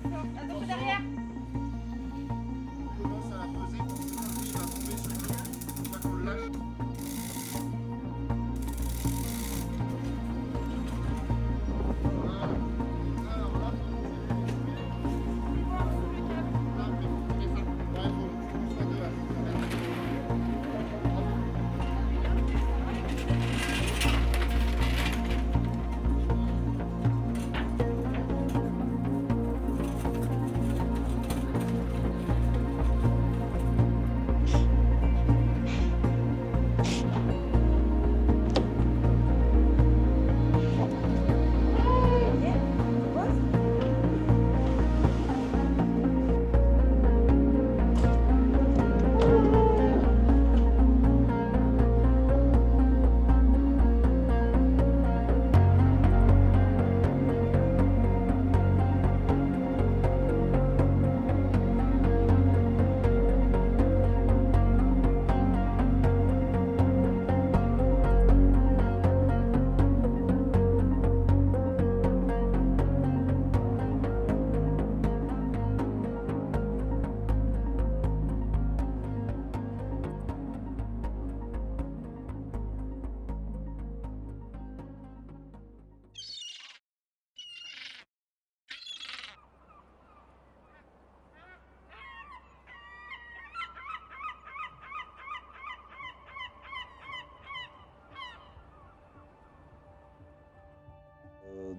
Attention derrière. On commence à peser pour que il va tomber sur nous. Faut pas qu'on le lâche.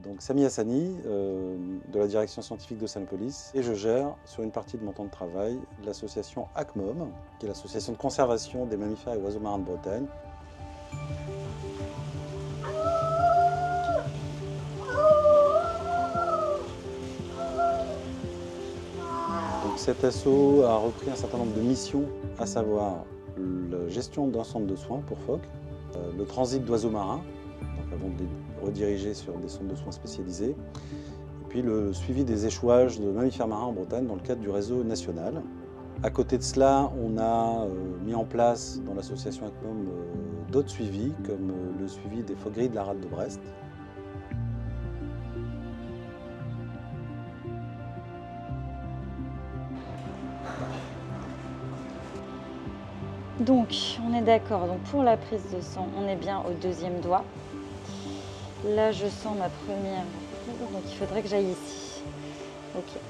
Donc Sami Hassani, de la direction scientifique d'Océanopolis, et je gère sur une partie de mon temps de travail l'association ACMOM, qui est l'association de conservation des mammifères et oiseaux marins de Bretagne. Donc cet asso a repris un certain nombre de missions, à savoir la gestion d'un centre de soins pour phoques, le transit d'oiseaux marins, donc avant de les rediriger sur des centres de soins spécialisés, et puis le suivi des échouages de mammifères marins en Bretagne dans le cadre du réseau national. À côté de cela, on a mis en place dans l'association ACMOM d'autres suivis, comme le suivi des phoques gris de la rade de Brest. Donc, on est d'accord. Donc, pour la prise de sang, on est bien au deuxième doigt. Là, je sens ma première. Donc, il faudrait que j'aille ici. Ok.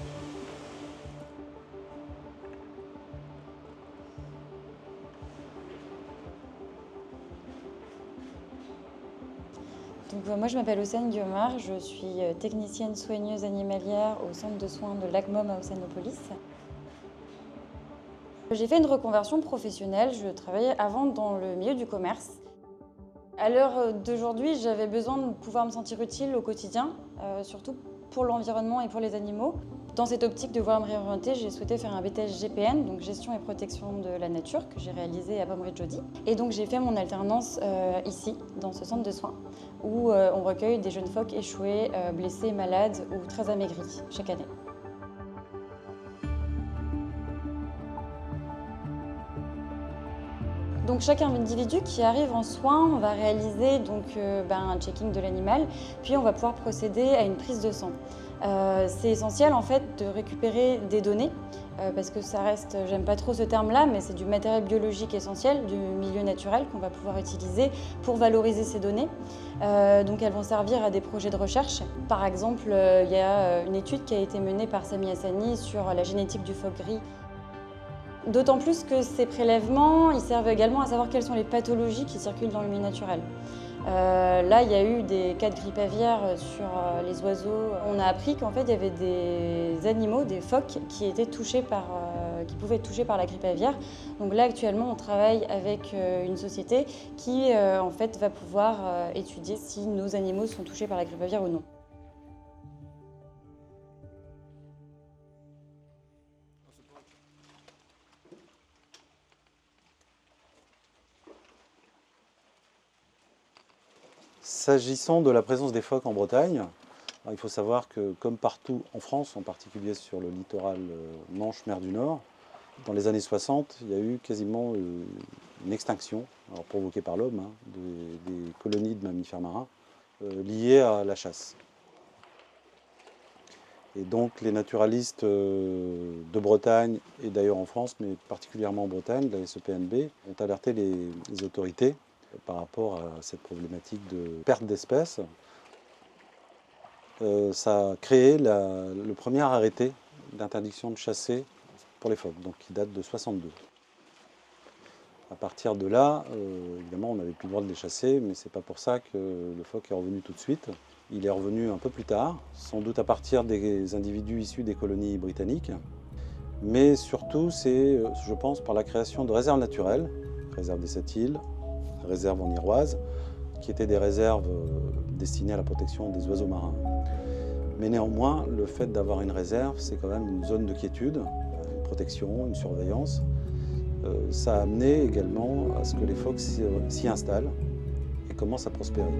Donc, moi, je m'appelle Océane Guiomard. Je suis technicienne soigneuse animalière au centre de soins de l'ACMOM à Océanopolis. J'ai fait une reconversion professionnelle. Je travaillais avant dans le milieu du commerce. À l'heure d'aujourd'hui, j'avais besoin de pouvoir me sentir utile au quotidien, surtout pour l'environnement et pour les animaux. Dans cette optique de vouloir me réorienter, j'ai souhaité faire un BTS GPN, donc gestion et protection de la nature, que j'ai réalisé à Pommery-Jody. Et donc j'ai fait mon alternance ici, dans ce centre de soins, où on recueille des jeunes phoques échoués, blessés, malades ou très amaigris chaque année. Donc chaque individu qui arrive en soins, on va réaliser donc, un checking de l'animal, puis on va pouvoir procéder à une prise de sang. C'est essentiel en fait de récupérer des données, parce que ça reste, j'aime pas trop ce terme-là, mais c'est du matériel biologique essentiel, du milieu naturel qu'on va pouvoir utiliser pour valoriser ces données. Donc elles vont servir à des projets de recherche. Par exemple, il y a une étude qui a été menée par Sami Hassani sur la génétique du phoque gris. D'autant plus que ces prélèvements, ils servent également à savoir quelles sont les pathologies qui circulent dans le milieu naturel. Là, il y a eu des cas de grippe aviaire sur les oiseaux. On a appris qu'en fait, il y avait des animaux, des phoques, qui étaient touchés qui pouvaient être touchés par la grippe aviaire. Donc là, actuellement, on travaille avec une société qui, en fait, va pouvoir étudier si nos animaux sont touchés par la grippe aviaire ou non. S'agissant de la présence des phoques en Bretagne, il faut savoir que comme partout en France, en particulier sur le littoral Manche-Mer du Nord, dans les années 60, il y a eu quasiment une extinction, alors provoquée par l'homme, des colonies de mammifères marins liées à la chasse. Et donc les naturalistes de Bretagne, et d'ailleurs en France, mais particulièrement en Bretagne, la SEPNB, ont alerté les autorités par rapport à cette problématique de perte d'espèces. Ça a créé le premier arrêté d'interdiction de chasser pour les phoques, donc qui date de 62. À partir de là, évidemment, on n'avait plus le droit de les chasser, mais c'est pas pour ça que le phoque est revenu tout de suite. Il est revenu un peu plus tard, sans doute à partir des individus issus des colonies britanniques, mais surtout, c'est, je pense, par la création de réserves naturelles, réserve des Sept-Îles, réserve en Iroise, qui étaient des réserves destinées à la protection des oiseaux marins. Mais néanmoins, le fait d'avoir une réserve, c'est quand même une zone de quiétude, une protection, une surveillance. Ça a amené également à ce que les phoques s'y installent et commencent à prospérer.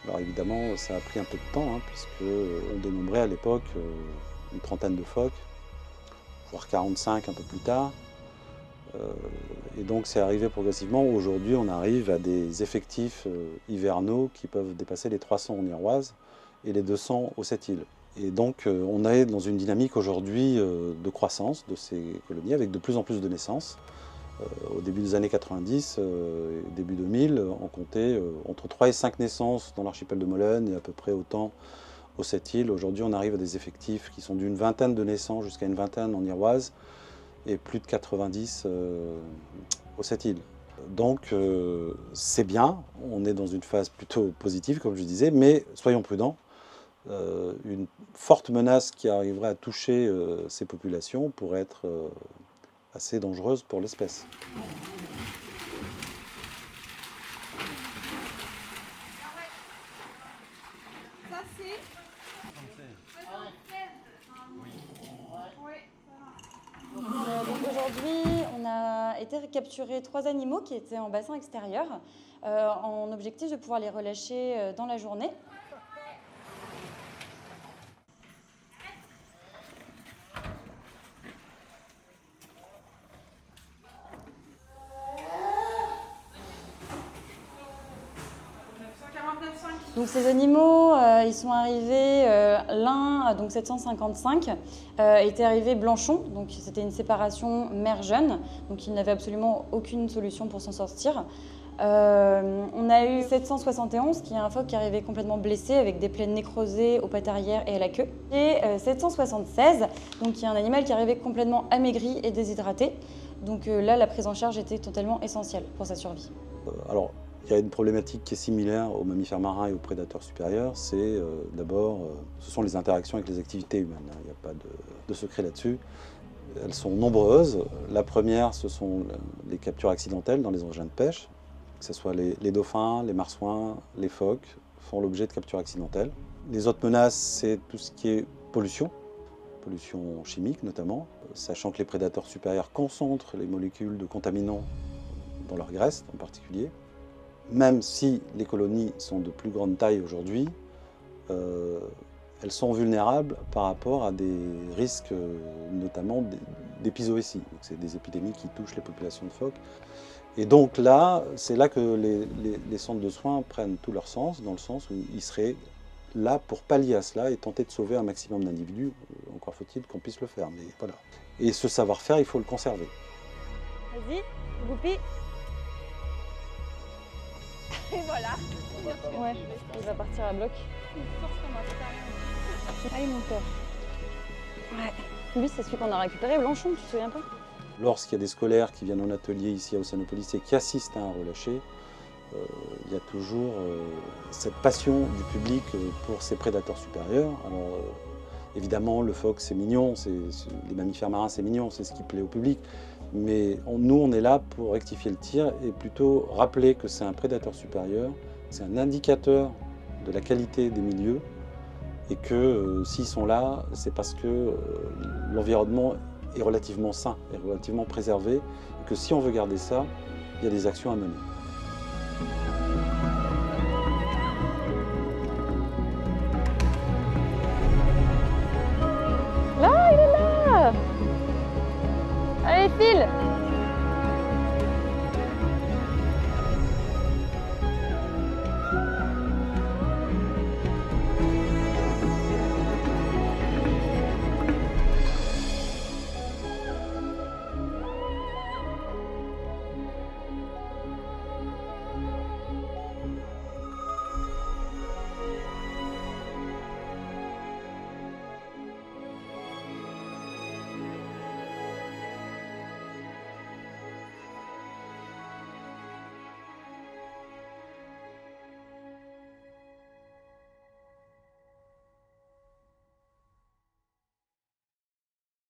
Alors évidemment, ça a pris un peu de temps, puisqu'on dénombrait à l'époque une trentaine de phoques, voire 45 un peu plus tard. Et donc c'est arrivé progressivement. Aujourd'hui, on arrive à des effectifs hivernaux qui peuvent dépasser les 300 en Iroise et les 200 aux Sept-Îles. Et donc on est dans une dynamique aujourd'hui de croissance de ces colonies, avec de plus en plus de naissances. Au début des années 90, début 2000, on comptait entre 3 et 5 naissances dans l'archipel de Molène et à peu près autant aux Sept-Îles. Aujourd'hui, on arrive à des effectifs qui sont d'une vingtaine de naissances jusqu'à une vingtaine en Iroise et plus de 90 aux Sept-Îles. Donc c'est bien, on est dans une phase plutôt positive, comme je disais, mais soyons prudents. Une forte menace qui arriverait à toucher ces populations pourrait être assez dangereuse pour l'espèce. Aujourd'hui, on a été capturer 3 animaux qui étaient en bassin extérieur, en objectif de pouvoir les relâcher dans la journée. Donc ces animaux, ils sont arrivés, l'un, donc 755, était arrivé Blanchon, donc c'était une séparation mère-jeune, donc il n'avait absolument aucune solution pour s'en sortir. On a eu 771, qui est un phoque qui est arrivé complètement blessé, avec des plaies nécrosées aux pattes arrière et à la queue. Et 776, donc qui est un animal qui est arrivé complètement amaigri et déshydraté. Donc là, la prise en charge était totalement essentielle pour sa survie. Alors, il y a une problématique qui est similaire aux mammifères marins et aux prédateurs supérieurs, c'est d'abord, ce sont les interactions avec les activités humaines. Il n'y a pas de secret là-dessus. Elles sont nombreuses. La première, ce sont les captures accidentelles dans les engins de pêche, que ce soit les dauphins, les marsouins, les phoques, font l'objet de captures accidentelles. Les autres menaces, c'est tout ce qui est pollution chimique notamment, sachant que les prédateurs supérieurs concentrent les molécules de contaminants dans leur graisse en particulier. Même si les colonies sont de plus grande taille aujourd'hui, elles sont vulnérables par rapport à des risques, notamment d'épizoétie. C'est des épidémies qui touchent les populations de phoques. Et donc là, c'est là que les centres de soins prennent tout leur sens, dans le sens où ils seraient là pour pallier à cela et tenter de sauver un maximum d'individus. Encore faut-il qu'on puisse le faire, mais voilà. Et ce savoir-faire, il faut le conserver. Vas-y, Goupi. Et voilà. Ouais, il va partir à bloc. Allez mon père. Lui, c'est celui qu'on a récupéré, Blanchon, tu te souviens pas? Lorsqu'il y a des scolaires qui viennent en atelier ici à Océanopolis et qui assistent à un relâché, il y a toujours cette passion du public pour ces prédateurs supérieurs. Alors, évidemment, le phoque, c'est mignon, les mammifères marins, c'est mignon, c'est ce qui plaît au public. Mais nous, on est là pour rectifier le tir et plutôt rappeler que c'est un prédateur supérieur, c'est un indicateur de la qualité des milieux et que s'ils sont là, c'est parce que l'environnement est relativement sain, est relativement préservé, et que si on veut garder ça, il y a des actions à mener. Là, il est là! Allez, file!